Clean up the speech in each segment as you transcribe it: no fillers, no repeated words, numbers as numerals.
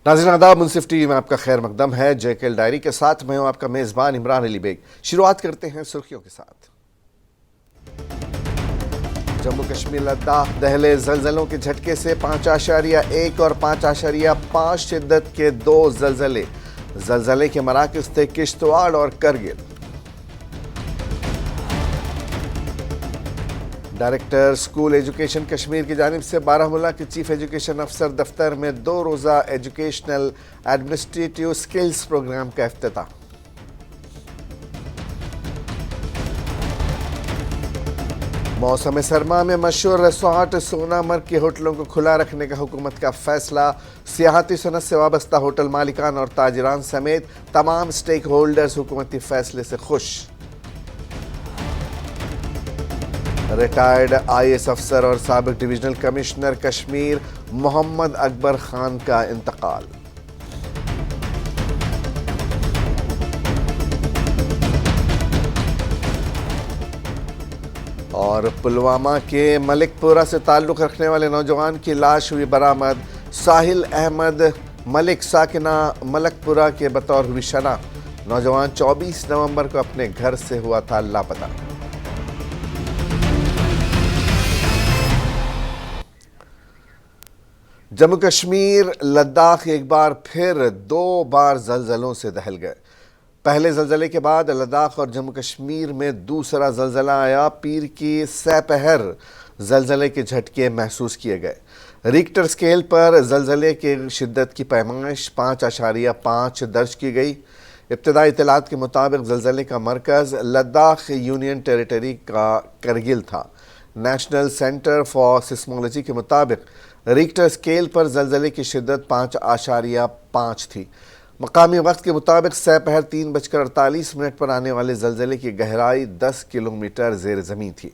नाज़रीन आदाब, मुनसिफ टीवी में आपका खैर मकदम है। जेकेएल डायरी के साथ मैं हूं आपका मेज़बान इमरान अली बेग। शुरुआत करते हैं सुर्खियों के साथ। जम्मू कश्मीर लद्दाख दहले ज़लज़लों के झटके से 5.1 और 5.5 शिद्दत के 2 ज़लज़ले। ज़लज़ले के मराकज़ थे किश्तवाड़ और Kargil. Director school education Kashmir की जानिब से बारामूला के चीफ एजुकेशन अफसर दफ्तर में 2 रोज़ा एजुकेशनल एडमिनिस्ट्रेटिव स्किल्स प्रोग्राम का इफ्तिताह। मौसम सरमा में मशहूर रिसॉर्ट सोनामर्ग के होटलों को खुला रखने का हुकूमत का फैसला। सियाहती सनत से वाबस्ता होटल मालिकान और ताजरान समेत तमाम स्टेक होल्डर्स हुकूमती फैसले से खुश। रिटायर्ड IAS अफसर और साबिक डिविजनल कमिश्नर कश्मीर मोहम्मद अकबर खान का इंतकाल। और पुलवामा के मलिकपुरा से ताल्लुक़ रखने वाले नौजवान की लाश हुई बरामद। साहिल अहमद मलिक साकिना मलकपुरा के बतौर हुई शनाख्त। नौजवान 24 नवंबर को अपने घर से हुआ था लापता। जम्मू कश्मीर लद्दाख एक बार फिर 2 बार ज़लज़लों से दहल गए। पहले ज़लज़ले के बाद लद्दाख और जम्मू कश्मीर में दूसरा ज़लज़ला आया। पीर की सपहर ज़लज़ले के झटके महसूस किए गए। रिक्टर स्केल पर ज़लज़ले की शिद्दत की पैमाइश 5.5 दर्ज की गई। इब्तदाई इत्तलात के मुताबिक ज़लज़ले का मरकज़ लद्दाख यूनियन टेरिटरी का करगिल था। नेशनल सेंटर फॉर सिस्मोलॉजी के मुताबिक रिक्टर स्केल पर ज़लज़ले की शिद्दत 5.5 थी। मकामी वक्त के मुताबिक सपहर 3:48 पर आने वाले ज़लज़ले की गहराई 10 किलोमीटर ज़ेर ज़मीन थी।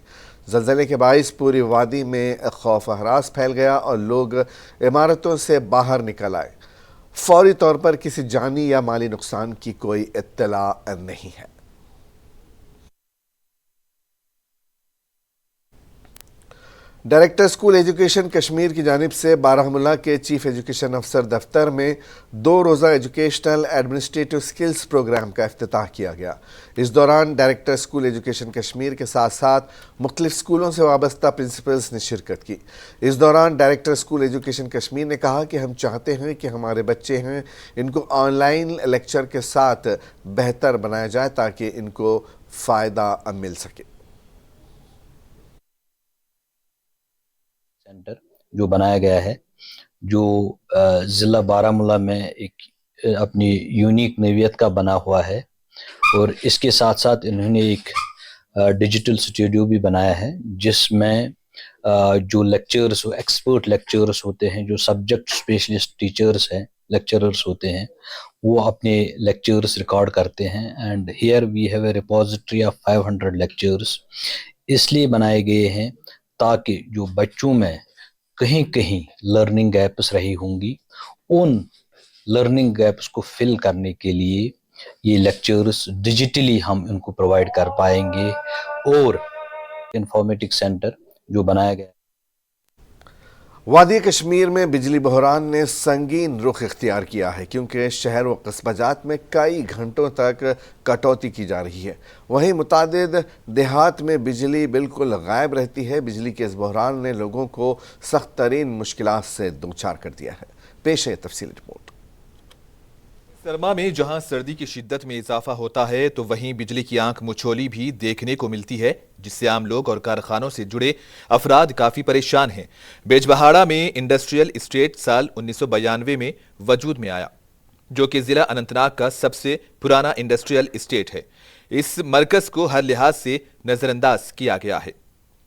ज़लज़ले के बाइस पूरी वादी में खौफ हरास फैल गया और लोग इमारतों से बाहर निकल आए। फौरी तौर पर किसी जानी या माली नुकसान की कोई इत्तला नहीं है। डायरेक्टर स्कूल एजुकेशन कश्मीर की जानिब से बारामूला के चीफ एजुकेशन अफसर दफ्तर में 2 रोज़ा एजुकेशनल एडमिनिस्ट्रेटिव स्किल्स प्रोग्राम का इफ्तिताह किया गया। इस दौरान डायरेक्टर स्कूल एजुकेशन कश्मीर के साथ साथ मुख्तलिफ स्कूलों से वाबस्ता प्रिंसिपल्स ने शिरकत की। इस दौरान डायरेक्टर स्कूल एजुकेशन कश्मीर ने कहा कि हम चाहते हैं कि हमारे बच्चे हैं इनको ऑनलाइन लेक्चर के साथ बेहतर बनाया जाए ताकि इनको फ़ायदा मिल सके। सेंटर जो बनाया गया है, जो ज़िला बारामूला में एक अपनी यूनिक नोयत का बना हुआ है, और इसके साथ साथ इन्होंने एक डिजिटल स्टूडियो भी बनाया है जिसमें जो लेक्चर्स एक्सपर्ट लेक्चरर्स होते हैं, जो सब्जेक्ट स्पेशलिस्ट टीचर्स हैं, लेक्चरर्स होते हैं, वो अपने लेक्चर्स रिकॉर्ड करते हैं। And here we have a repository of 500 lectures इसलिए बनाए गए हैं ताकि जो बच्चों में कहीं कहीं लर्निंग गैप्स रही होंगी, उन लर्निंग गैप्स को फिल करने के लिए ये लेक्चर्स डिजिटली हम इनको प्रोवाइड कर पाएंगे। और इंफॉर्मेटिक्स सेंटर जो बनाया गया। वादी कश्मीर में बिजली बहरान ने संगीन रुख इख्तियार किया है क्योंकि शहर व कस्बाजात में कई घंटों तक कटौती की जा रही है। वहीं मुतादिद देहात में बिजली बिल्कुल गायब रहती है। बिजली के इस बहरान ने लोगों को सख्त तरीन मुश्किलात से दो चार कर दिया है। पेश है तफसीली रिपोर्ट। सरमा में जहां सर्दी की शिद्दत में इजाफा होता है तो वहीं बिजली की आंख मुछोली भी देखने को मिलती है, जिससे आम लोग और कारखानों से जुड़े अफराद काफी परेशान हैं। बेजबहाड़ा में इंडस्ट्रियल इस्टेट साल 1992 में वजूद में आया, जो कि जिला अनंतनाग का सबसे पुराना इंडस्ट्रियल इस्टेट है। इस मरकज को हर लिहाज से नजरअंदाज किया गया है।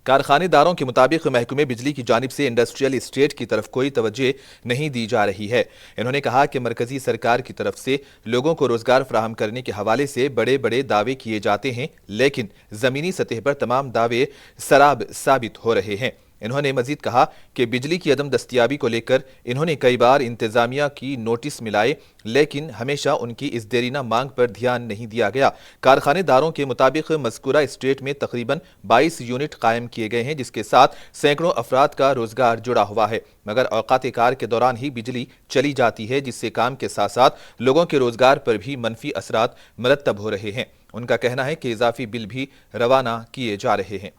कारखानेदारों के मुताबिक महकमे बिजली की जानिब से इंडस्ट्रियल इस्टेट की तरफ कोई तवज्जो नहीं दी जा रही है। इन्होंने कहा कि मरकजी सरकार की तरफ से लोगों को रोजगार फराहम करने के हवाले से बड़े बड़े दावे किए जाते हैं, लेकिन जमीनी सतह पर तमाम दावे सराब साबित हो रहे हैं। انہوں نے مزید کہا کہ بجلی کی عدم دستیابی کو لے کر انہوں نے کئی بار انتظامیہ کی نوٹس ملائے لیکن ہمیشہ ان کی اس دیرینہ مانگ پر دھیان نہیں دیا گیا۔ کارخانے داروں کے مطابق مذکورہ اسٹیٹ میں تقریباً 22 یونٹ قائم کیے گئے ہیں جس کے ساتھ سینکڑوں افراد کا روزگار جڑا ہوا ہے، مگر اوقات کار کے دوران ہی بجلی چلی جاتی ہے جس سے کام کے ساتھ ساتھ لوگوں کے روزگار پر بھی منفی اثرات مرتب ہو رہے ہیں۔ ان کا کہنا ہے کہ اضافی بل بھی روانہ کیے جا رہے ہیں۔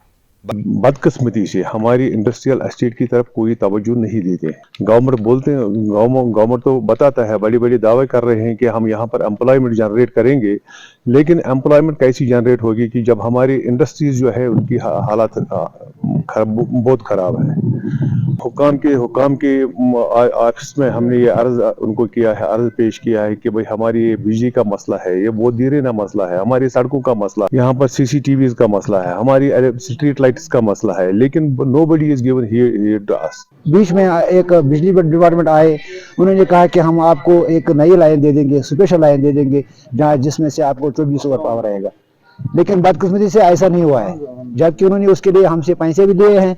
بدقسمتی سے ہماری انڈسٹریل اسٹیٹ کی طرف کوئی توجہ نہیں دیتے۔ گورنمنٹ بولتے ہیں، گورنمنٹ تو بتاتا ہے، بڑی بڑی دعوے کر رہے ہیں کہ ہم یہاں پر امپلائمنٹ جنریٹ کریں گے، لیکن امپلائمنٹ کیسی جنریٹ ہوگی کہ جب ہماری انڈسٹریز جو ہے ان کی حالات بہت خراب ہے۔ حکام کے آفس میں ہم نے یہ عرض ان کو کیا ہے، عرض پیش کیا ہے کہ بھئی ہماری یہ بجلی کا مسئلہ ہے، یہ بہت دیرینہ مسئلہ ہے، ہماری سڑکوں کا مسئلہ، یہاں پر سی سی ٹی ویز کا مسئلہ ہے، ہماری اسٹریٹ لائٹس کا مسئلہ ہے، لیکن nobody is given here to us۔ بیچ میں ایک بجلی ڈپارٹمنٹ آئے، انہوں نے کہا کہ ہم آپ کو ایک نئی لائن دے دیں گے، اسپیشل لائن دے دیں گے جس میں سے آپ کو 24 اوور پاور رہے گا، لیکن بدقسمتی سے ایسا نہیں ہوا ہے، جبکہ انہوں نے اس کے لیے ہم سے پیسے بھی دیے ہیں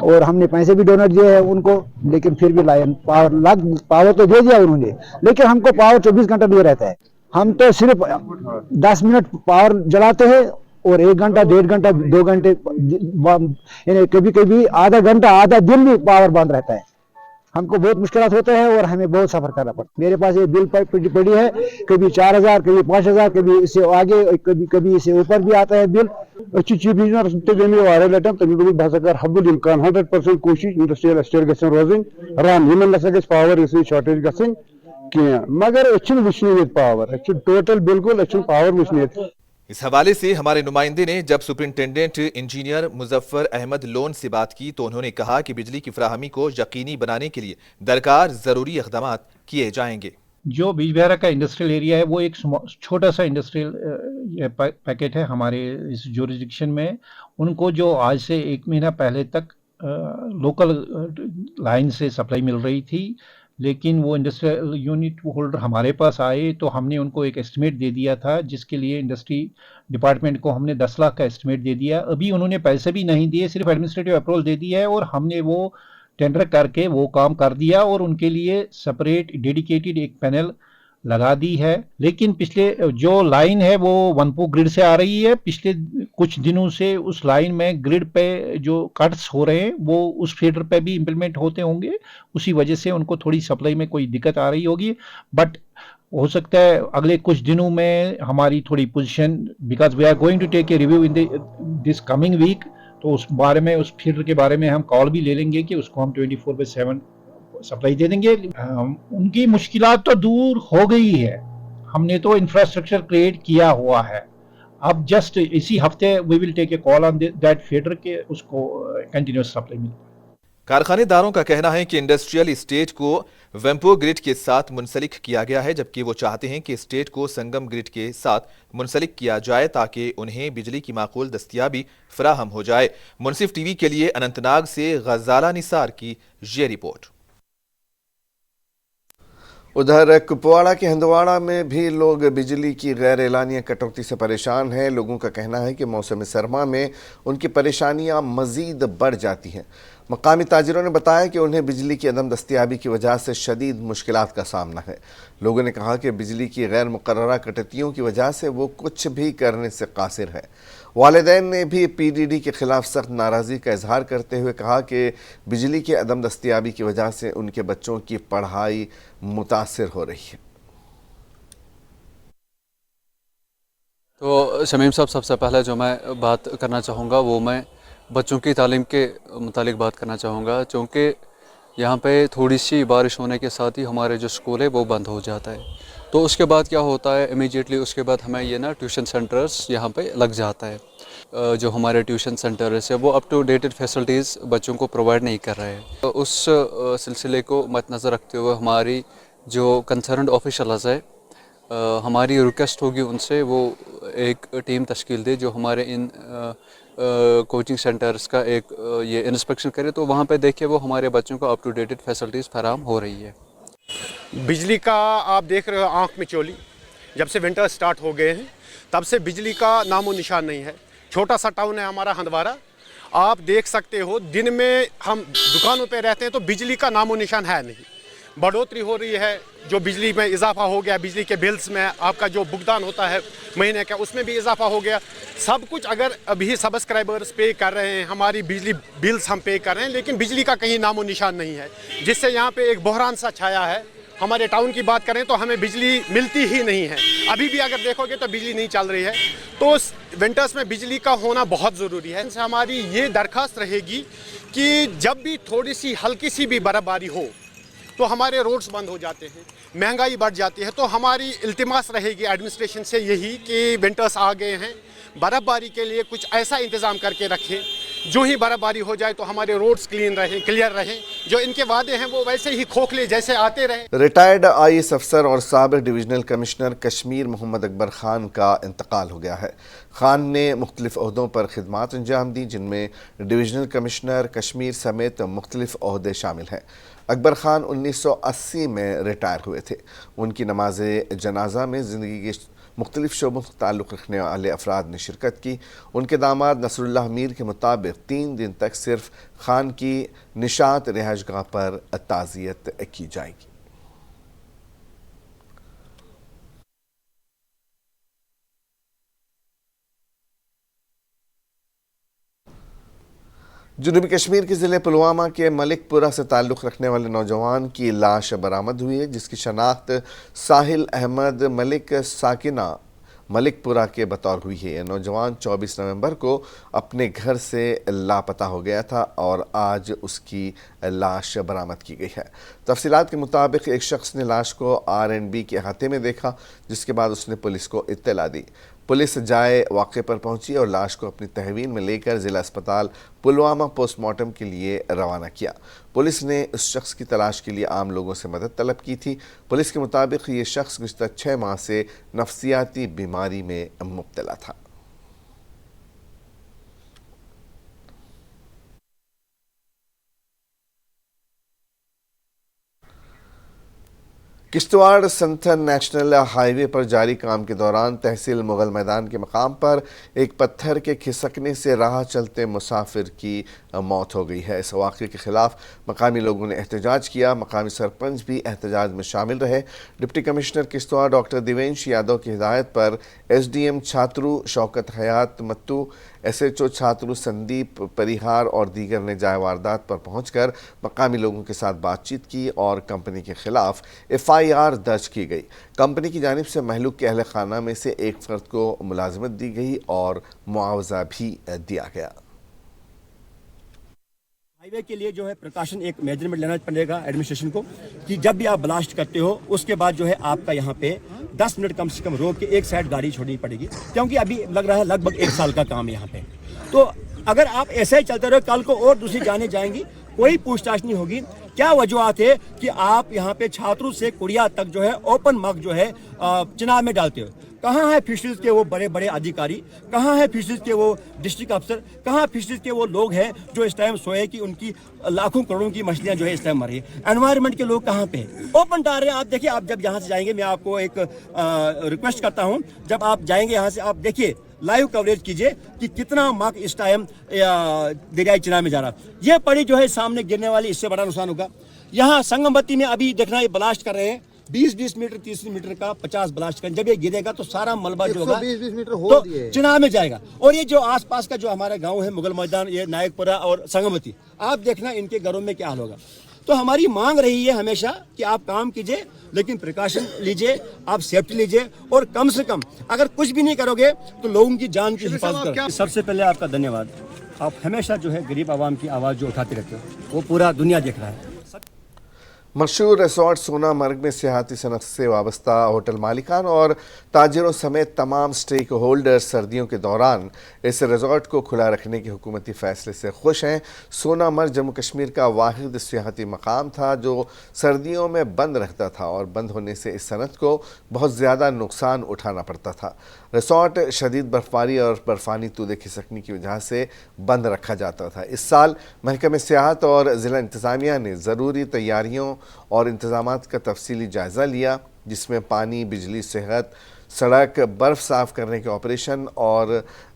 اور ہم نے پیسے بھی ڈونیٹ دیے ہیں ان کو، لیکن پھر بھی لائن پاور تو دے دیا انہوں نے، لیکن ہم کو پاور 24 گھنٹہ نہیں رہتا ہے۔ ہم تو صرف 10 منٹ پاور جلاتے ہیں اور 1 گھنٹہ 1.5 گھنٹہ 2 گھنٹے یعنی کبھی کبھی آدھا گھنٹہ آدھا دن بھی پاور بند رہتا ہے۔ ہم کو بہت مشکلات ہوتے ہیں اور ہمیں بہت سفر کرنا پڑتا ہے۔ میرے پاس یہ بل پڑی ہے، کبھی 4000 کبھی 5000 کبھی اس سے آگے کبھی اس سے اوپر بھی آتا ہے بل۔ چیف انجینئر تمہیں بہت اگر حب الامکان 100% کوشش انڈسٹریل اسٹیٹ گژھن روزن رن یمن نسا گژھِ پاور شارٹیج گژھن کینٛہہ، مگر أسۍ وٕچھنٕے ییٚتہِ پاور، أسۍ ٹوٹل بالکل أسۍ پاور وٕچھنٕے ییٚتہِ۔ اس حوالے سے ہمارے نمائندے نے جب سپرنٹینڈنٹ انجینئر مظفر احمد لون سے بات کی تو انہوں نے کہا کہ بجلی کی فراہمی کو یقینی بنانے کے لیے درکار ضروری اقدامات کیے جائیں گے۔ جو بیج بہارا کا انڈسٹریل ایریا ہے وہ ایک چھوٹا سا انڈسٹریل پیکٹ ہے ہمارے اس جورسڈکشن میں۔ ان کو جو آج سے 1 مہینہ پہلے تک لوکل لائن سے سپلائی مل رہی تھی، لیکن وہ انڈسٹریل یونٹ ہولڈر ہمارے پاس آئے تو ہم نے ان کو ایک ایسٹیمیٹ دے دیا تھا جس کے لیے انڈسٹری ڈپارٹمنٹ کو ہم نے 10 لاکھ کا ایسٹیمیٹ دے دیا۔ ابھی انہوں نے پیسے بھی نہیں دیے، صرف ایڈمنسٹریٹو اپروول دے دیا ہے اور ہم نے وہ ٹینڈر کر کے وہ کام کر دیا اور ان کے لیے سپریٹ ڈیڈیکیٹڈ ایک پینل لگا دی ہے۔ لیکن پچھلے جو لائن ہے وہ ونپو گرڈ سے آ رہی ہے، پچھلے کچھ دنوں سے اس لائن میں گرڈ پہ جو کٹس ہو رہے ہیں وہ اس فیڈر پہ بھی امپلیمنٹ ہوتے ہوں گے، اسی وجہ سے ان کو تھوڑی سپلائی میں کوئی دقت آ رہی ہوگی، بٹ ہو سکتا ہے اگلے کچھ دنوں میں ہماری تھوڑی position, because we are going to take a review in this coming week, تو اس بارے میں اس فیڈر کے بارے میں ہم کال بھی لے لیں گے کہ اس کو ہم 24/7 سپلائی دے دیں گے۔ ان کی مشکلات تو دور ہو گئی ہے، ہم نے تو انفراسٹرکچر کریٹ کیا ہوا ہے، اب جسٹ اسی ہفتے وی ول ٹیک اے کال آن دیٹ فیڈر کہ اس کو کنٹینیوس سپلائی مل پائے۔ کارخانے داروں کا کہنا ہے کہ انڈسٹریل اسٹیٹ کو ویمپو گرڈ کے ساتھ منسلک کیا گیا ہے، جبکہ وہ چاہتے ہیں کہ اسٹیٹ کو سنگم گرڈ کے ساتھ منسلک کیا جائے تاکہ انہیں بجلی کی معقول دستیابی فراہم ہو جائے۔ منصف ٹی وی کے لیے اننت ناگ سے غزالہ نثار کی یہ رپورٹ۔ ادھر کپواڑہ کے ہندواڑہ میں بھی لوگ بجلی کی غیر اعلانیہ کٹوتی سے پریشان ہیں۔ لوگوں کا کہنا ہے کہ موسم سرما میں ان کی پریشانیاں مزید بڑھ جاتی ہیں۔ مقامی تاجروں نے بتایا کہ انہیں بجلی کی عدم دستیابی کی وجہ سے شدید مشکلات کا سامنا ہے۔ لوگوں نے کہا کہ بجلی کی غیر مقررہ کٹوتیوں کی وجہ سے وہ کچھ بھی کرنے سے قاصر ہے۔ والدین نے بھی پی ڈی ڈی کے خلاف سخت ناراضی کا اظہار کرتے ہوئے کہا کہ بجلی کی عدم دستیابی کی وجہ سے ان کے بچوں کی پڑھائی متاثر ہو رہی ہے۔ تو شمیم صاحب، سب سے پہلے جو میں بات کرنا چاہوں گا وہ میں بچوں کی تعلیم کے متعلق بات کرنا چاہوں گا، چونکہ یہاں پہ تھوڑی سی بارش ہونے کے ساتھ ہی ہمارے جو اسکول ہے وہ بند ہو جاتا ہے، تو اس کے بعد کیا ہوتا ہے امیجیٹلی اس کے بعد ہمیں یہ ٹیوشن سینٹرز یہاں پہ لگ جاتا ہے۔ جو ہمارے ٹیوشن سینٹرز ہے وہ اپ ٹو ڈیٹڈ فیسلٹیز بچوں کو پرووائڈ نہیں کر رہے ہیں۔ اس سلسلے کو مد نظر رکھتے ہوئے ہماری جو کنسرنڈ آفیشلز ہے، ہماری ریکویسٹ ہوگی ان سے وہ ایک ٹیم تشکیل دے جو ہمارے ان کوچنگ سینٹرز کا ایک یہ انسپیکشن کرے، تو وہاں پہ دیکھے وہ ہمارے بچوں کو اپ ٹو ڈیٹڈ فیسلٹیز فراہم ہو رہی ہے۔ بجلی کا آپ دیکھ رہے ہو آنکھ میں چولی، جب سے ونٹر سٹارٹ ہو گئے ہیں تب سے بجلی کا نام و نشان نہیں ہے۔ چھوٹا سا ٹاؤن ہے ہمارا ہندوارہ، आप देख सकते हो दिन में हम दुकानों पे रहते हैं तो बिजली का नामो निशान है नहीं। बढ़ोतरी हो रही है, जो बिजली में इजाफा हो गया, बिजली के बिल्स में आपका जो भुगतान होता है महीने का उसमें भी इजाफा हो गया। सब कुछ अगर अभी सब्सक्राइबर्स पे कर रहे हैं, हमारी बिजली बिल्स हम पे कर रहे हैं, लेकिन बिजली का कहीं नामो निशान नहीं है, जिससे यहाँ पे एक बहरान सा छाया है। हमारे टाउन की बात करें तो हमें बिजली मिलती ही नहीं है, अभी भी अगर देखोगे तो बिजली नहीं चल रही है। तो विंटर्स में बिजली का होना बहुत ज़रूरी है। हमारी ये दरख्वास्त रहेगी कि जब भी थोड़ी सी हल्की सी भी बर्फबारी हो तो हमारे रोड्स बंद हो जाते हैं, महंगाई बढ़ जाती है। तो हमारी इल्तिमास रहेगी एडमिनिस्ट्रेशन से यही कि विंटर्स आ गए हैं, बर्फबारी के लिए कुछ ऐसा इंतज़ाम करके रखें, जो ही बर्फबारी हो जाए तो हमारे रोड्स क्लियर रहें, जो इनके वादे हैं वो वैसे ही खोखले जैसे आते रहे। रिटायर्ड IAS अफसर और साबिक डिविजनल कमिश्नर कश्मीर मोहम्मद अकबर खान का इंतकाल हो गया है। खान ने मुख्तलिफ ओहदों पर खिदमात अंजाम दी, जिनमें डिविजनल कमिश्नर कश्मीर समेत मुख्तलिफ ओहदे शामिल हैं। अकबर खान 1980 में रिटायर हुए थे। उनकी नमाज जनाजा में ज़िंदगी के मुख्तलिफ शोबों से ताल्लुक़ रखने वाले अफराद ने शिरकत की। उनके दामाद नसरुल्लाह मीर के मुताबिक 3 दिन तक सिर्फ खान की निशात रिहाइशगाह पर ताज़ियत की जाएगी। जनूबी कश्मीर के ज़िले पुलवामा के मलिकपुरा से ताल्लुक़ रखने वाले नौजवान की लाश बरामद हुई है, जिसकी शनाख्त साहिल अहमद मलिक साकिना मलिकपुरा के बतौर हुई है। यह नौजवान 24 नवंबर को अपने घर से लापता हो गया था और आज उसकी लाश बरामद की गई है। तफसीलात के मुताबिक एक शख्स ने लाश को R&B के अहाते में देखा, जिसके बाद उसने पुलिस को इत्तला दी। पुलिस जाए वाक़े पर पहुंची और लाश को अपनी तहवील में लेकर ज़िला अस्पताल पुलवामा पोस्टमार्टम के लिए रवाना किया। पुलिस ने उस शख्स की तलाश के लिए आम लोगों से मदद तलब की थी। पुलिस के मुताबिक ये शख्स गुज़िश्ता 6 माह से नफ्सियाती बीमारी में मुब्तला था। किश्तवाड़ संथन नेशनल हाईवे पर जारी काम के दौरान तहसील मुगल मैदान के मकाम पर एक पत्थर के खिसकने से राह चलते मुसाफिर की मौत हो गई है। इस वाक़े के खिलाफ मकामी लोगों ने एहतजाज किया। मकामी सरपंच भी एहतजाज में शामिल रहे। Deputy commissioner Kishtwar doctor Divensh Yadav की हिदायत पर SDM छात्रू शौकत हयात मत्तू, SHO छात्रू संदीप परिहार और दीगर ने जाए वारदात पर पहुंचकर मकामी लोगों के साथ बातचीत की और कंपनी के खिलाफ FIR दर्ज की गई। कंपनी की जानिब से महलूक के अहल खाना में से एक फ़र्द को मुलाजमत दी गई और मुआवजा भी दिया गया। हाईवे के लिए जो है प्रिकॉशन एक मेजरमेंट लेना पड़ेगा एडमिनिस्ट्रेशन को कि जब भी आप ब्लास्ट करते हो उसके बाद जो है आपका यहाँ पे 10 मिनट कम से कम रोक के एक साइड गाड़ी छोड़नी पड़ेगी, क्योंकि अभी लग रहा है लगभग 1 साल का काम है यहाँ पे। तो अगर आप ऐसे ही चलते रहो, कल को और दूसरी जाने जाएंगी, कोई पूछताछ नहीं होगी। क्या वजूहत है कि आप यहाँ पे छात्रों से कुड़िया तक जो है ओपन मग जो है चुनाव में डालते हो? कहाँ है फिशरीज के वो बड़े बड़े अधिकारी, कहाँ है फिशरीज के वो डिस्ट्रिक्ट अफसर, कहाँ फिशरीज के वो लोग हैं जो इस टाइम सोए कि उनकी लाखों करोड़ों की मछलियाँ जो है इस टाइम मर रही है? एनवायरनमेंट के लोग कहाँ पे हैं? ओपन डाल रहे हैं। आप देखिए, आप जब यहाँ से जाएंगे, मैं आपको एक रिक्वेस्ट करता हूँ, जब आप जाएंगे यहाँ से आप देखिए, लाइव कवरेज कीजिए कि कितना मग इस टाइम दरियाई चिनाब में जा रहा है। ये पड़ी जो है सामने गिरने वाली, इससे बड़ा नुकसान होगा। यहाँ संगमबत्ती में अभी देखना, ये ब्लास्ट कर रहे हैं 20-20 मीटर 30 मीटर का 50 ब्लास्ट कर, जब ये गिरेगा तो सारा मलबा जो होगा 120 मीटर हो तो दिए चिनाब में जाएगा। और ये जो आसपास का जो हमारा गांव है मुगल मैदान, ये नायकपुरा और संगमबत्ती, आप देखना इनके घरों में क्या हाल होगा। तो हमारी मांग रही है हमेशा कि आप काम कीजिए, लेकिन प्रिकॉशन लीजिए, आप सेफ्टी लीजिए, और कम से कम अगर कुछ भी नहीं करोगे तो लोगों की जान की हिफाजत करें। सबसे पहले आपका धन्यवाद। आप हमेशा जो है गरीब आवाम की आवाज़ जो उठाते रहते हो, वो पूरा दुनिया देख रहा है। मशहूर रिसोर्ट सोनामर्ग में सियाहती सनत से वाबस्ता होटल मालिकान और ताजिरों समेत तमाम स्टेक होल्डर्स सर्दियों के दौरान इस रिसोर्ट को खुला रखने के हुकूमती फ़ैसले से खुश हैं। सोनामर्ग जम्मू कश्मीर का वाहिद सियाहती मकाम था जो सर्दियों में बंद रहता था और बंद होने से इस सनत को बहुत ज़्यादा नुकसान उठाना पड़ता था। रिसोर्ट शदीद बर्फबारी और बर्फ़ानी तूदे खिसकने की वजह से बंद रखा जाता था। इस साल महकमे सियाहत और ज़िला इंतज़ामिया ने ज़रूरी तैयारियों और इंतज़ामात का तफसीली जायज़ा लिया, जिसमें पानी, बिजली, सेहत, सड़क बर्फ साफ करने के ऑपरेशन और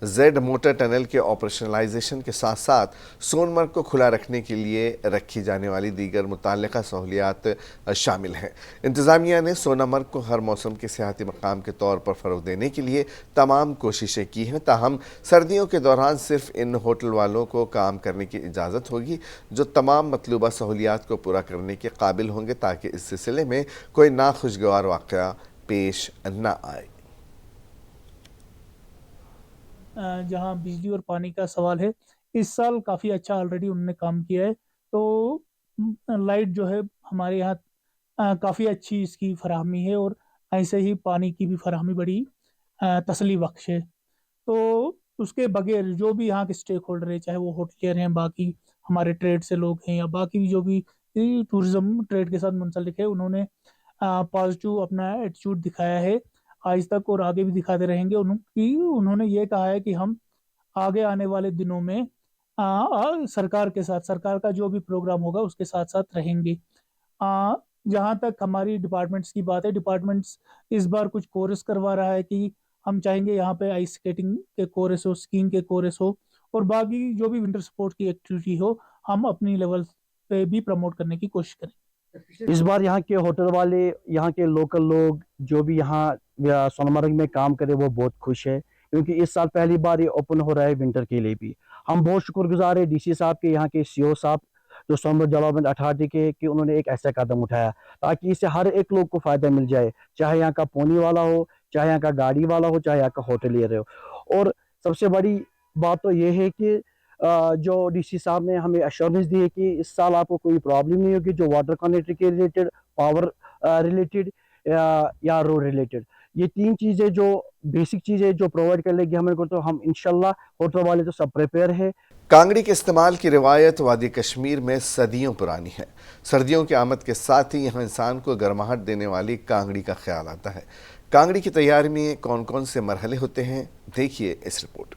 जेड मोटर टनल के ऑपरेशनलाइजेशन के साथ साथ सोनमर्ग को खुला रखने के लिए रखी जाने वाली दीगर मुतल्लिका सहूलियात शामिल हैं। इंतज़ामिया ने सोनमर्ग को हर मौसम के सियाहती मकाम के तौर पर फ़रोग़ देने के लिए तमाम कोशिशें की हैं। ताहम सर्दियों के दौरान सिर्फ इन होटल वालों को काम करने की इजाज़त होगी जो तमाम मतलूबा सहूलियात को पूरा करने के काबिल होंगे, ताकि इस सिलसिले में कोई नाखुशगवार वाक़या पेश न आए। जहाँ बिजली और पानी का सवाल है, इस साल काफ़ी अच्छा ऑलरेडी उन्होंने काम किया है, तो लाइट जो है हमारे यहाँ काफ़ी अच्छी इसकी फराहमी है और ऐसे ही पानी की भी फराहमी बड़ी तसल्ली बख्श है। तो उसके बगैर जो भी यहाँ के स्टेक होल्डर है, चाहे वो होटलियर हैं, बाकी हमारे ट्रेड से लोग हैं या बाकी जो भी टूरिज्म ट्रेड के साथ मुंसलिक है, उन्होंने पॉजिटिव अपना एटीट्यूड दिखाया है आज तक और आगे भी दिखाते रहेंगे। उन्होंने ये कहा है कि हम आगे आने वाले दिनों में सरकार के साथ, सरकार का जो भी प्रोग्राम होगा उसके साथ साथ रहेंगे। जहाँ तक हमारी डिपार्टमेंट्स की बात है, डिपार्टमेंट्स इस बार कुछ कोर्स करवा रहा है कि हम चाहेंगे यहाँ पे आइस स्केटिंग के कोर्स हो, स्कीइंग के कोर्स हो और बाकी जो भी विंटर स्पोर्ट की एक्टिविटी हो, हम अपनी लेवल पे भी प्रमोट करने की कोशिश करें। इस बार यहाँ के होटल वाले, यहाँ के लोकल लोग जो भी यहाँ सोनमर्ग में काम करे वो बहुत खुश है, क्योंकि इस साल पहली बार ये ओपन हो रहा है विंटर के लिए भी। हम बहुत शुक्रगुजार है डीसी साहब के, यहाँ के सीओ साहब जो सोनमर्ग डेवलपमेंट अथॉरिटी के, कि उन्होंने एक ऐसा कदम उठाया ताकि इससे हर एक लोग को फ़ायदा मिल जाए, चाहे यहाँ का पोनी वाला हो, चाहे यहाँ का गाड़ी वाला हो, चाहे यहाँ का होटलियर हो। और सबसे बड़ी बात तो ये है कि जो डीसी साहब ने हमें एश्योरेंस दी है कि इस साल आपको कोई प्रॉब्लम नहीं होगी, जो वाटर कनेक्टिविटी के रिलेटेड, पावर रिलेटेड या रोड रिलेटेड, ये तीन चीज़ें जो बेसिक चीज़ें जो प्रोवाइड कर लेगी हमें को, तो हम इंशाल्लाह होटल वाले तो सब प्रिपेयर है। कांगड़ी के इस्तेमाल की रिवायत वादी कश्मीर में सदियों पुरानी है। सर्दियों की आमद के साथ ही यहाँ इंसान को गर्माहट देने वाली कांगड़ी का ख्याल आता है। कांगड़ी की तैयारी में कौन कौन से मरहले होते हैं, देखिए इस रिपोर्ट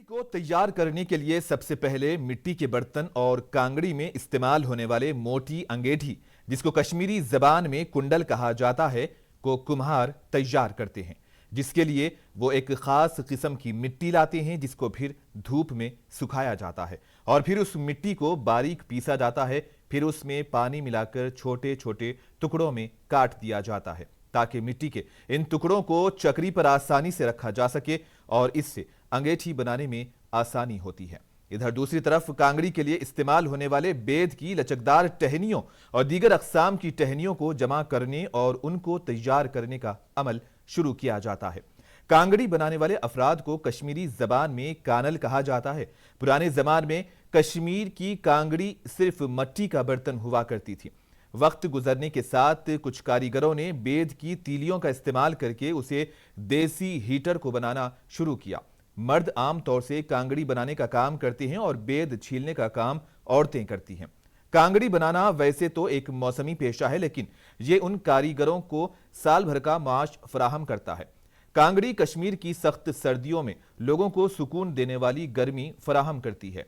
को। तैयार करने के लिए सबसे पहले मिट्टी के बर्तन और कांगड़ी में इस्तेमाल होने वाले मोटी अंगेठी, जिसको कश्मीरी जबान में कुंडल कहा जाता है, को कुम्हार तैयार करते हैं, जिसके लिए वो एक खास किस्म की मिट्टी लाते हैं, जिसको फिर धूप में सुखाया जाता है और फिर उस मिट्टी को बारीक पीसा जाता है। फिर उसमें पानी मिलाकर छोटे छोटे टुकड़ों में काट दिया जाता है ताकि मिट्टी के इन टुकड़ों को चक्री पर आसानी से रखा जा सके और इससे अंगेठी बनाने में आसानी होती है। इधर दूसरी तरफ कांगड़ी के लिए इस्तेमाल होने वाले बेद की लचकदार टहनियों और दीगर अक़साम की टहनियों को जमा करने और उनको तैयार करने का अमल शुरू किया जाता है। कांगड़ी बनाने वाले अफराद को कश्मीरी जबान में कानल कहा जाता है। पुराने जमाने में कश्मीर की कांगड़ी सिर्फ मट्टी का बर्तन हुआ करती थी। वक्त गुजरने के साथ कुछ कारीगरों ने बेद की तीलियों का इस्तेमाल करके उसे देसी हीटर को बनाना शुरू किया। मर्द आम तौर से कांगड़ी बनाने का काम करते हैं और बेद छीलने का काम औरतें करती हैं। कांगड़ी बनाना वैसे तो एक मौसमी पेशा है, लेकिन ये उन कारीगरों को साल भर का माश फराहम करता है। कांगड़ी कश्मीर की सख्त सर्दियों में लोगों को सुकून देने वाली गर्मी फराहम करती है।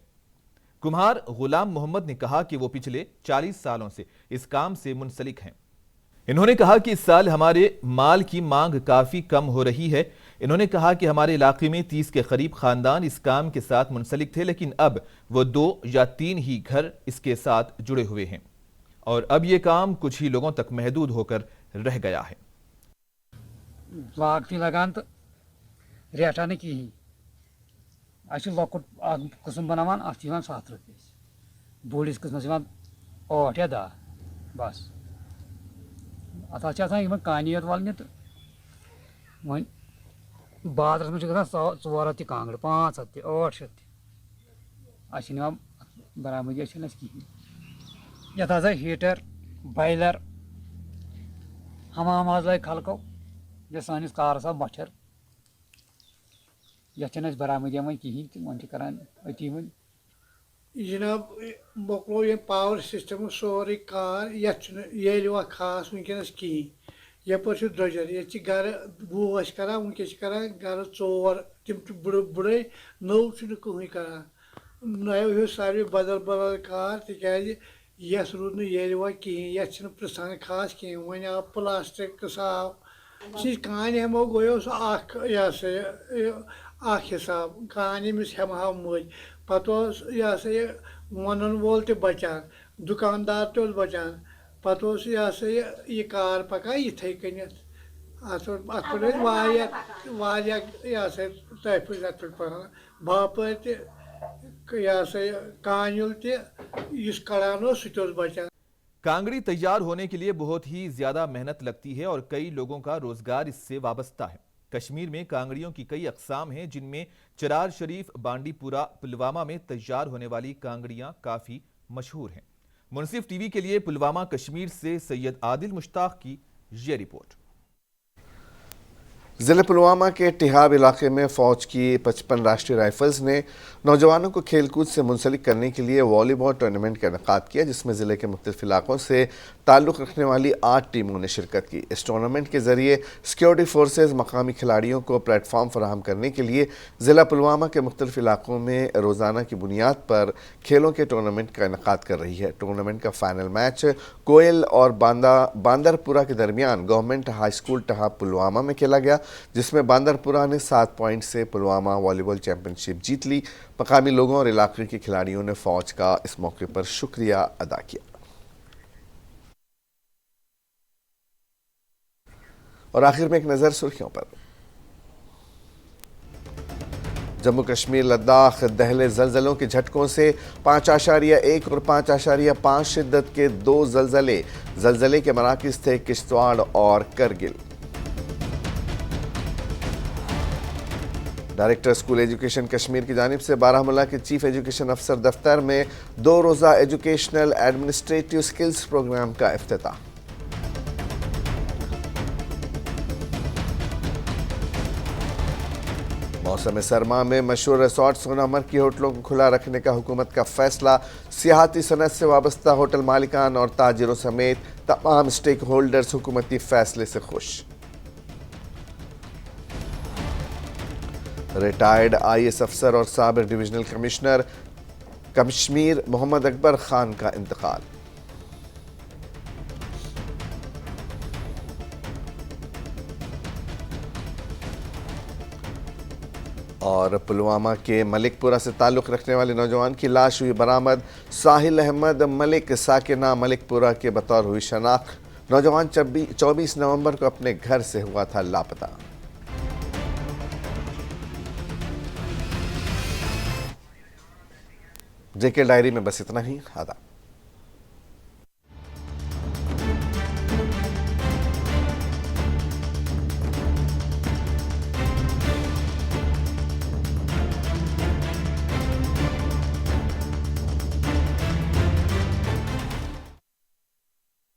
कुम्हार गुलाम मोहम्मद ने कहा कि वो पिछले 40 सालों से इस काम से मुंसलिक हैं। इन्होंने कहा कि इस साल हमारे माल की मांग काफी कम हो रही है। इन्होंने कहा कि हमारे इलाके में 30 के करीब खानदान इस काम के साथ मुंसलिक थे, लेकिन अब वो 2 या 3 ही घर इसके साथ जुड़े हुए हैं और अब ये काम कुछ ही लोगों तक महदूद होकर रह गया है। लाग लगान तो रेटा ने की लकुट किस्म बनावान 7 रुपये, बोड़िस किस्म 8 या 10 बस। अत कानी वाल तो वो बादरस में 4 हथ कांगड़ 5 हथ 8 हथ बरामदी कहें। ये हीटर बॉयलर हमाम लग खलको ये सानिस कारस मच्छर ये बरामदी वो कहें वो करान अति वो जनाब मोकलो ये पावर सिस्टम सोरे कार ये खास वनकस कहें। यपर द्रजर ये गर वो करा वनकस करान गर 4 तम बुड़े नौ कहें करान नयो हो सारे बदल बदल कार तक यस रूद ये कहें ये पृछान खास कहें। वो आव प्लास्टिक आव कान हेमो गयो सो यह सा हिसाब कान यमिस हेमहा मज पतो यह सा वनन वोल ते बचान दुकानदार ते बचान पतो यह सा ये कार पका इथे कनित यह सा तहफुज बापर ते यह सा कानुल ते इस कड़ानो सो बचान। कांगड़ी तैयार होने के लिए बहुत ही ज्यादा मेहनत लगती है और कई लोगों का रोजगार इससे वाबस्ता है। कश्मीर में कांगड़ियों की कई अकसाम हैं, जिनमें चरार शरीफ, बांडीपुरा, पुलवामा में तैयार होने वाली कांगड़ियां काफी मशहूर हैं। मुनसिफ टीवी के लिए पुलवामा कश्मीर से सैयद आदिल मुश्ताक की ये रिपोर्ट। ज़िले पुलवामा के टिहाब इलाके में फ़ौज की 55 राष्ट्रीय राइफल्स ने नौजवानों को खेलकूद से मुंसलिक करने के लिए वॉलीबॉल टूर्नामेंट का इनेकाद किया, जिसमें ज़िले के मुख्तलिफ इलाकों से ताल्लुक़ रखने वाली 8 टीमों ने शिरकत की। इस टूर्नामेंट के ज़रिए सिक्योरिटी फोर्सेज मकामी खिलाड़ियों को प्लेटफॉर्म फराहम करने के लिए ज़िला पुलवामा के मुख्तलिफ इलाकों में रोज़ाना की बुनियाद पर खेलों के टूर्नामेंट का इनेकाद कर रही है। टूर्नामेंट का फाइनल मैच कोयल और बांदरपुरा के दरमियान गवर्नमेंट हाई स्कूल टिहाब पुलवामा में खेला गया, जिसमें बांदरपुरा ने 7 पॉइंट से पुलवामा वॉलीबॉल चैंपियनशिप जीत ली। मकामी लोगों और इलाके के खिलाड़ियों ने फ़ौज का इस मौके पर शुक्रिया अदा किया। और आखिर में एक नज़र सुर्खियों पर। जम्मू कश्मीर लद्दाख दहले ज़लज़लों के झटकों से 5.1 और 5.5 शिद्दत के 2 ज़लज़ले के मराकिज़ थे किश्तवाड़ और Kargil. Director school education Kashmir की जानिब से बारामूला के चीफ एजुकेशन अफसर दफ्तर में 2 रोज़ा एजुकेशनल एडमिनिस्ट्रेटिव स्किल्स प्रोग्राम का इफ्तिताह। मौसम सरमा में मशहूर रिसोर्ट सोनामर्ग की होटलों को खुला रखने का हुकूमत का फैसला। सियाहती सनत से वाबस्ता होटल मालिकान और ताजिरों समेत तमाम स्टेक होल्डर्स हुकूमती फैसले से खुश। रिटायर्ड IAS अफसर और साबिक डिविजनल कमिश्नर कश्मीर मोहम्मद अकबर खान का इंतकाल। और पुलवामा के मलिकपुरा से ताल्लुक़ रखने वाले नौजवान की लाश हुई बरामद। साहिल अहमद मलिक साकिना मलिकपुरा के बतौर हुई शनाख्त। नौजवान 24 नवंबर को अपने घर से हुआ था लापता। जेके डायरी में बस इतना ही। आदाब।